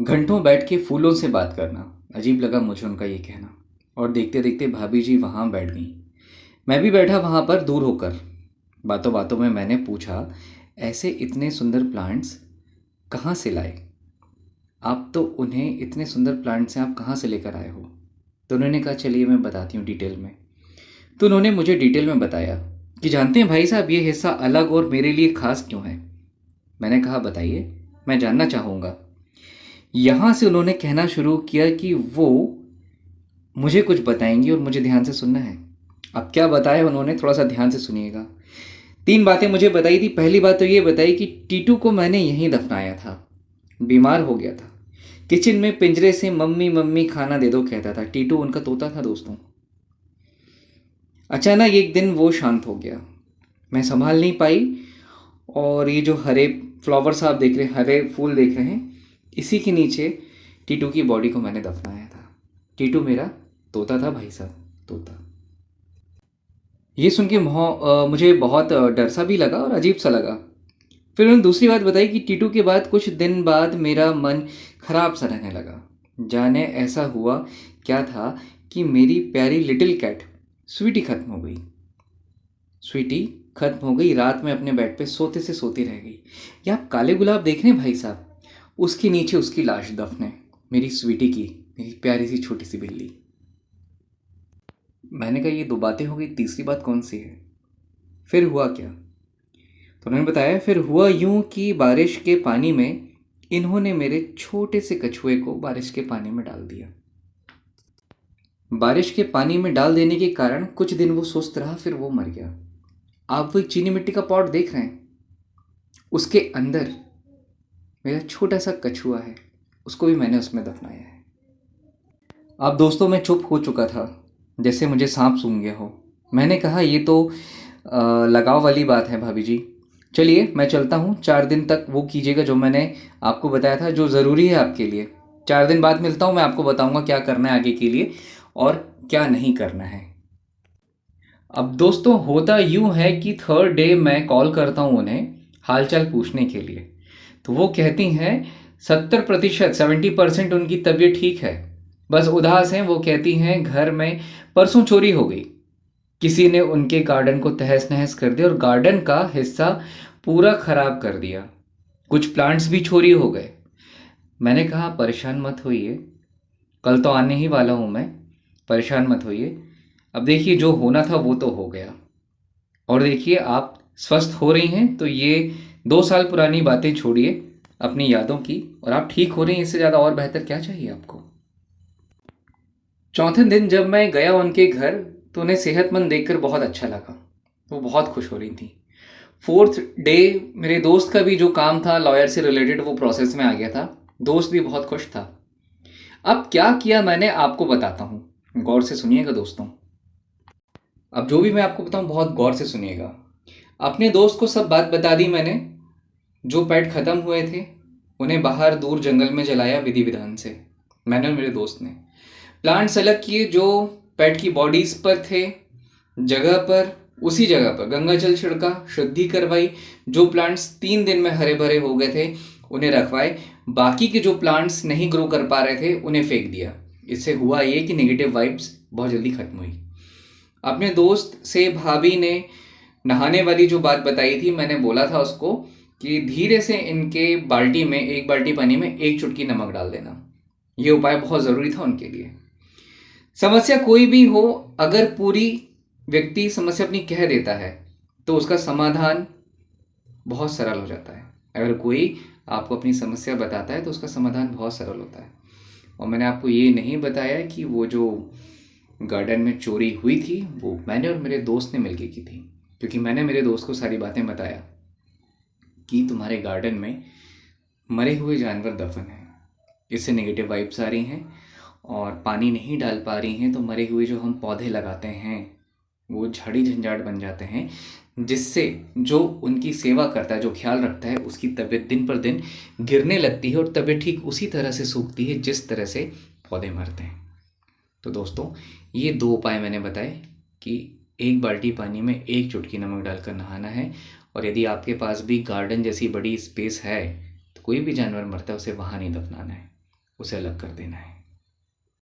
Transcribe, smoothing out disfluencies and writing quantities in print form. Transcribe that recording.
घंटों बैठ के फूलों से बात करना। अजीब लगा मुझे उनका ये कहना। और देखते देखते भाभी जी वहाँ बैठ गईं। मैं भी बैठा वहाँ पर दूर होकर। बातों बातों में मैंने पूछा, ऐसे इतने सुंदर प्लांट्स कहाँ से लाए? आप तो उन्हें इतने सुंदर प्लांट्स हैं, आप कहाँ से लेकर आए हो? तो उन्होंने कहा, चलिए मैं बताती हूँ डिटेल में। तो उन्होंने मुझे डिटेल में बताया कि जानते हैं भाई साहब, ये हिस्सा अलग और मेरे लिए खास क्यों है? मैंने कहा, बताइए, मैं जानना चाहूँगा। यहाँ से उन्होंने कहना शुरू किया कि वो मुझे कुछ बताएंगी और मुझे ध्यान से सुनना है। अब क्या बताया उन्होंने, थोड़ा सा ध्यान से सुनिएगा। 3 बातें मुझे बताई थी। पहली बात तो ये बताई कि टीटू को मैंने यहीं दफनाया था। बीमार हो गया था। किचन में पिंजरे से मम्मी मम्मी खाना दे दो कहता था। टीटू उनका तोता था दोस्तों। अचानक एक दिन वो शांत हो गया। मैं संभाल नहीं पाई। और ये जो हरे फ्लावर्स आप देख रहे हैं, हरे फूल देख रहे हैं, इसी के नीचे टीटू की बॉडी को मैंने दफनाया था। टीटू मेरा तोता था भाई साहब, तोता। ये सुन के मुझे बहुत डर सा भी लगा और अजीब सा लगा। फिर उन्होंने दूसरी बात बताई कि टीटू के बाद कुछ दिन बाद मेरा मन खराब सा रहने लगा। जाने ऐसा हुआ क्या था कि मेरी प्यारी लिटिल कैट स्वीटी खत्म हो गई। स्वीटी खत्म हो गई, रात में अपने बेड पे सोते से सोती रह गई। या आप काले गुलाब देख रहे हैं भाई साहब, उसके नीचे उसकी लाश दफन है, मेरी स्वीटी की, मेरी प्यारी सी छोटी सी बिल्ली। मैंने कहा, ये 2 बातें हो गई, तीसरी बात कौन सी है? फिर हुआ क्या? तो उन्होंने बताया, फिर हुआ यूं कि बारिश के पानी में इन्होंने मेरे छोटे से कछुए को बारिश के पानी में डाल दिया। बारिश के पानी में डाल देने के कारण कुछ दिन वो सुस्त रहा, फिर वो मर गया। आप वो चीनी मिट्टी का पॉट देख रहे हैं, उसके अंदर मेरा छोटा सा कछुआ है, उसको भी मैंने उसमें दफनाया है। अब दोस्तों मैं चुप हो चुका था, जैसे मुझे सांप सूंघ गया हो। मैंने कहा, ये तो लगाव वाली बात है भाभी जी। चलिए मैं चलता हूँ, 4 दिन तक वो कीजिएगा जो मैंने आपको बताया था, जो ज़रूरी है आपके लिए। 4 दिन बाद मिलता हूँ, मैं आपको बताऊँगा क्या करना है आगे के लिए और क्या नहीं करना है। अब दोस्तों होता यूँ है कि 3rd डे मैं कॉल करता हूँ उन्हें हालचाल पूछने के लिए। तो वो कहती हैं 70% 70% उनकी तबीयत ठीक है, बस उदास हैं। वो कहती हैं घर में परसों चोरी हो गई, किसी ने उनके गार्डन को तहस नहस कर दिया और गार्डन का हिस्सा पूरा खराब कर दिया। कुछ प्लांट्स भी चोरी हो गए। मैंने कहा, परेशान मत होइए, कल तो आने ही वाला हूँ मैं, परेशान मत होइए। अब देखिए, जो होना था वो तो हो गया। और देखिए, आप स्वस्थ हो रही हैं तो ये 2 साल पुरानी बातें छोड़िए अपनी यादों की, और आप ठीक हो रही हैं, इससे ज़्यादा और बेहतर क्या चाहिए आपको? चौथे दिन जब मैं गया उनके घर तो उन्हें सेहतमंद देखकर बहुत अच्छा लगा। वो बहुत खुश हो रही थी। 4th डे मेरे दोस्त का भी जो काम था लॉयर से रिलेटेड, वो प्रोसेस में आ गया था। दोस्त भी बहुत खुश था। अब क्या किया मैंने आपको बताता हूँ, गौर से सुनिएगा दोस्तों। अब जो भी मैं आपको बताऊँ बहुत गौर से सुनिएगा। अपने दोस्त को सब बात बता दी मैंने। जो पेट ख़त्म हुए थे उन्हें बाहर दूर जंगल में जलाया विधि विधान से, मैंने और मेरे दोस्त ने। प्लांट्स अलग किए जो पेट की बॉडीज पर थे, जगह पर, उसी जगह पर गंगा जल छिड़का, शुद्धि करवाई। जो प्लांट्स 3 दिन में हरे भरे हो गए थे उन्हें रखवाए। बाकी के जो प्लांट्स नहीं ग्रो कर पा रहे थे उन्हें फेंक दिया। इससे हुआ ये कि नेगेटिव वाइब्स बहुत जल्दी खत्म हुई। अपने दोस्त से भाभी ने नहाने वाली जो बात बताई थी, मैंने बोला था उसको कि धीरे से इनके बाल्टी में, 1 बाल्टी पानी में 1 चुटकी नमक डाल देना। ये उपाय बहुत ज़रूरी था उनके लिए। समस्या कोई भी हो, अगर पूरी व्यक्ति समस्या अपनी कह देता है तो उसका समाधान बहुत सरल हो जाता है। अगर कोई आपको अपनी समस्या बताता है तो उसका समाधान बहुत सरल होता है। और मैंने आपको ये नहीं बताया कि वो जो गार्डन में चोरी हुई थी वो मैंने और मेरे दोस्त ने मिलके की थी। क्योंकि मैंने मेरे दोस्त को सारी बातें बताया कि तुम्हारे गार्डन में मरे हुए जानवर दफन हैं, इससे नेगेटिव वाइब्स आ रही हैं और पानी नहीं डाल पा रही हैं, तो मरे हुए जो हम पौधे लगाते हैं वो झाड़ी झंझाट बन जाते हैं, जिससे जो उनकी सेवा करता है, जो ख्याल रखता है, उसकी तबीयत दिन पर दिन गिरने लगती है और तबीयत ठीक उसी तरह से सूखती है जिस तरह से पौधे मरते हैं। तो दोस्तों ये 2 उपाय मैंने बताए कि 1 बाल्टी पानी में 1 चुटकी नमक डालकर नहाना है। और यदि आपके पास भी गार्डन जैसी बड़ी स्पेस है तो कोई भी जानवर मरता है उसे वहाँ नहीं दफनाना है। उसे अलग कर देना है।